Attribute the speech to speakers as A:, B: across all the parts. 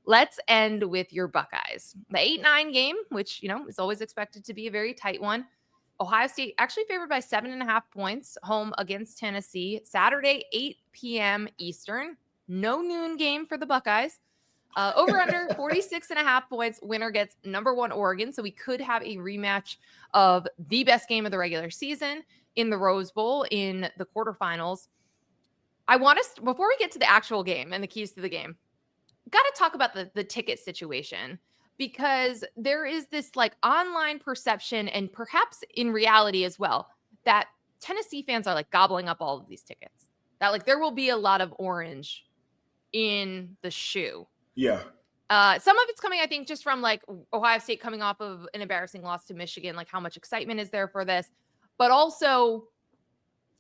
A: let's end with your Buckeyes. The 8-9 game, which, is always expected to be a very tight one. Ohio State actually favored by 7.5 points home against Tennessee. Saturday, 8 p.m. Eastern. No noon game for the Buckeyes. Over under 46.5 points. Winner gets number 1 Oregon. So we could have a rematch of the best game of the regular season in the Rose Bowl in the quarterfinals. I want to, before we get to the actual game and the keys to the game, got to talk about the ticket situation, because there is this like online perception, and perhaps in reality as well, that Tennessee fans are like gobbling up all of these tickets, that like there will be a lot of orange in the shoe.
B: Yeah.
A: Some of it's coming, I think, just from like Ohio State coming off of an embarrassing loss to Michigan. Like, how much excitement is there for this? But also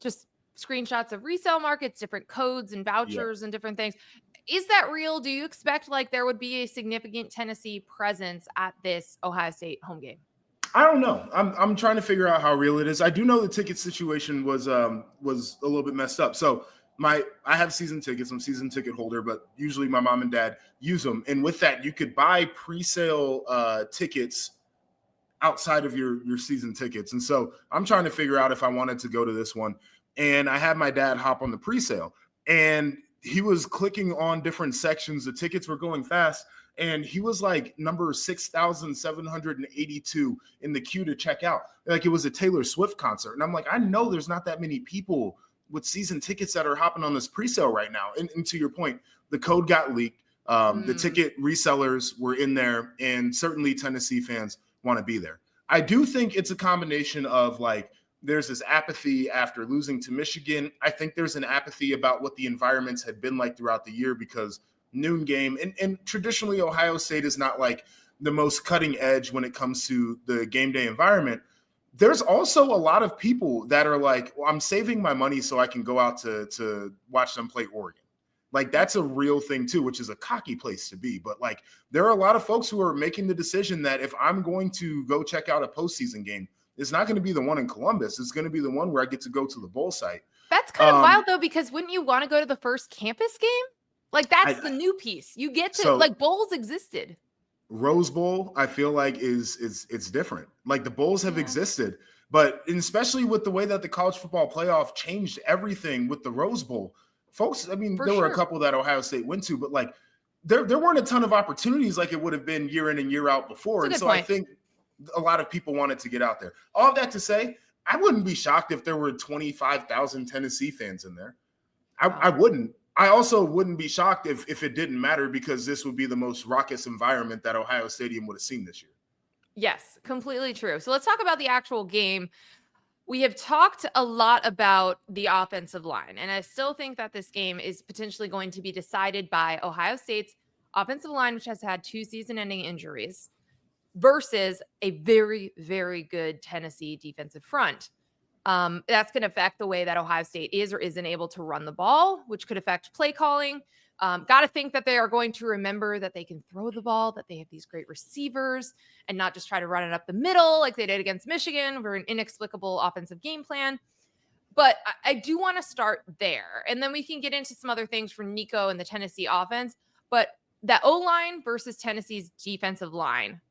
A: just screenshots of resale markets, different codes and vouchers and different things. Is that real? Do you expect like there would be a significant Tennessee presence at this Ohio State home game?
B: I don't know. I'm trying to figure out how real it is. I do know the ticket situation was a little bit messed up. So I have season tickets. I'm a season ticket holder, but usually my mom and dad use them. And with that, you could buy pre-sale tickets outside of your season tickets. And so I'm trying to figure out if I wanted to go to this one. And I had my dad hop on the pre-sale, and he was clicking on different sections. The tickets were going fast, and he was like number 6,782 in the queue to check out. Like it was a Taylor Swift concert. And I'm like, I know there's not that many people with season tickets that are hopping on this pre-sale right now. And to your point, the code got leaked. The ticket resellers were in there, and certainly Tennessee fans want to be there. I do think it's a combination of like, there's this apathy after losing to Michigan. I think there's an apathy about what the environments had been like throughout the year, because noon game, and traditionally Ohio State is not like the most cutting edge when it comes to the game day environment. There's also a lot of people that are like, well, I'm saving my money so I can go out to watch them play Oregon. Like that's a real thing too, which is a cocky place to be. But like there are a lot of folks who are making the decision that if I'm going to go check out a postseason game, it's not going to be the one in Columbus. It's going to be the one where I get to go to the bowl site.
A: That's kind of wild though, because wouldn't you want to go to the first campus game? Like that's the new piece. You get to like bowls existed.
B: Rose Bowl, I feel like it's different. Like the bowls have existed, but especially with the way that the college football playoff changed everything with the Rose Bowl, folks. I mean, there were a couple that Ohio State went to, but like there weren't a ton of opportunities like it would have been year in and year out before. And so I think a lot of people wanted to get out there. All of that to say, I wouldn't be shocked if there were 25,000 Tennessee fans in there. I wouldn't. I also wouldn't be shocked if it didn't matter, because this would be the most raucous environment that Ohio Stadium would have seen this year.
A: Yes, completely true. So let's talk about the actual game. We have talked a lot about the offensive line, and I still think that this game is potentially going to be decided by Ohio State's offensive line, which has had 2 season-ending injuries, versus a very, very good Tennessee defensive front. That's going to affect the way that Ohio State is or isn't able to run the ball, which could affect play calling. Got to think that they are going to remember that they can throw the ball, that they have these great receivers, and not just try to run it up the middle like they did against Michigan for an inexplicable offensive game plan. But I do want to start there, and then we can get into some other things for Nico and the Tennessee offense. But that O-line versus Tennessee's defensive line,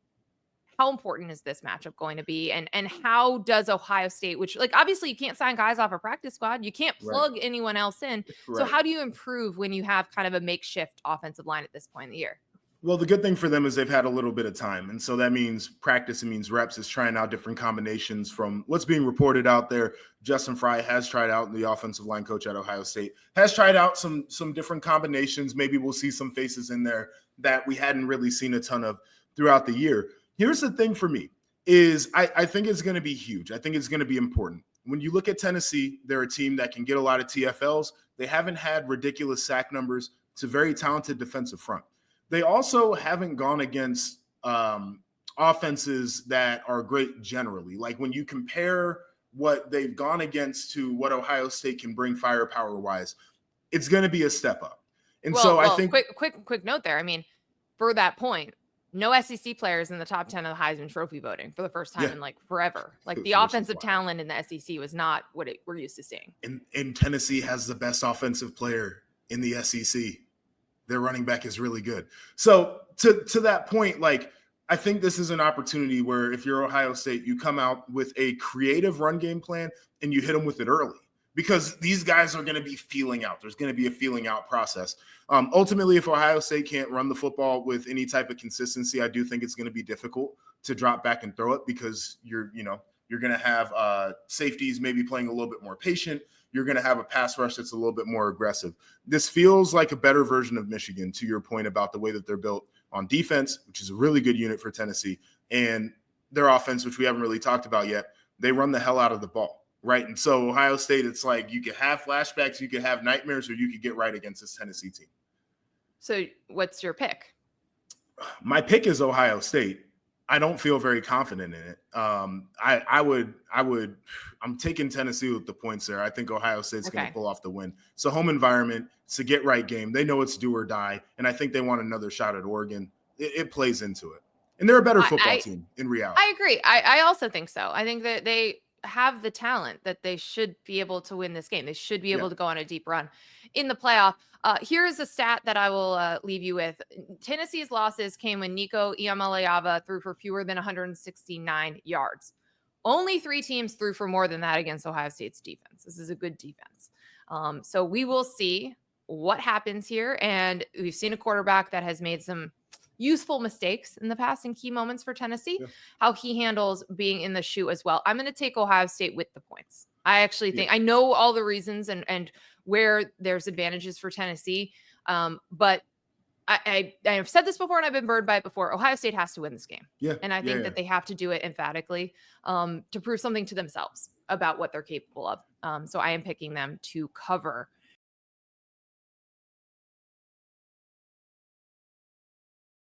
A: how important is this matchup going to be? And how does Ohio State, which like obviously you can't sign guys off a practice squad, you can't plug anyone else in. So how do you improve when you have kind of a makeshift offensive line at this point in the year?
B: Well, the good thing for them is they've had a little bit of time. And so that means practice, it means reps, is trying out different combinations from what's being reported out there. Justin Fry has tried out, the offensive line coach at Ohio State, has tried out some different combinations. Maybe we'll see some faces in there that we hadn't really seen a ton of throughout the year. Here's the thing for me is I think it's going to be huge. I think it's going to be important. When you look at Tennessee, they're a team that can get a lot of TFLs. They haven't had ridiculous sack numbers. It's a very talented defensive front. They also haven't gone against offenses that are great generally. Like when you compare what they've gone against to what Ohio State can bring firepower-wise, it's going to be a step up. And I think
A: quick note there. I mean, for that point, no SEC players in the top 10 of the Heisman Trophy voting for the first time in like forever. Like the offensive talent in the SEC was not what we're used to seeing.
B: And Tennessee has the best offensive player in the SEC. their running back is really good. So to that point, like, I think this is an opportunity where if you're Ohio State, you come out with a creative run game plan and you hit them with it early, because these guys are going to be feeling out. There's going to be a feeling out process. Ultimately, if Ohio State can't run the football with any type of consistency, I do think it's going to be difficult to drop back and throw it, because you're going to have safeties maybe playing a little bit more patient. You're going to have a pass rush that's a little bit more aggressive. This feels like a better version of Michigan, to your point about the way that they're built on defense, which is a really good unit for Tennessee, and their offense, which we haven't really talked about yet. They run the hell out of the ball, right? And so Ohio State, it's like you could have flashbacks, you could have nightmares, or you could get right against this Tennessee team.
A: So what's your pick?
B: My pick is Ohio State. I don't feel very confident in it. I'm taking Tennessee with the points there. I think Ohio State's going to pull off the win. It's a home environment. It's a get right game. They know it's do or die. And I think they want another shot at Oregon. It plays into it. And they're a better football team in reality.
A: I agree. I also think so. I think that they have the talent that they should be able to win this game. They should be able to go on a deep run in the playoff. Here is a stat that I will leave you with. Tennessee's losses came when Nico Iamaleava threw for fewer than 169 yards. Only 3 teams threw for more than that against Ohio State's defense. This is a good defense. So we will see what happens here. And we've seen a quarterback that has made some useful mistakes in the past in key moments for Tennessee, how he handles being in the shoe as well. I'm going to take Ohio State with the points. I actually think I know all the reasons and where there's advantages for Tennessee. But I have said this before and I've been burned by it before. Ohio State has to win this game. And I think that they have to do it emphatically to prove something to themselves about what they're capable of. So I am picking them to cover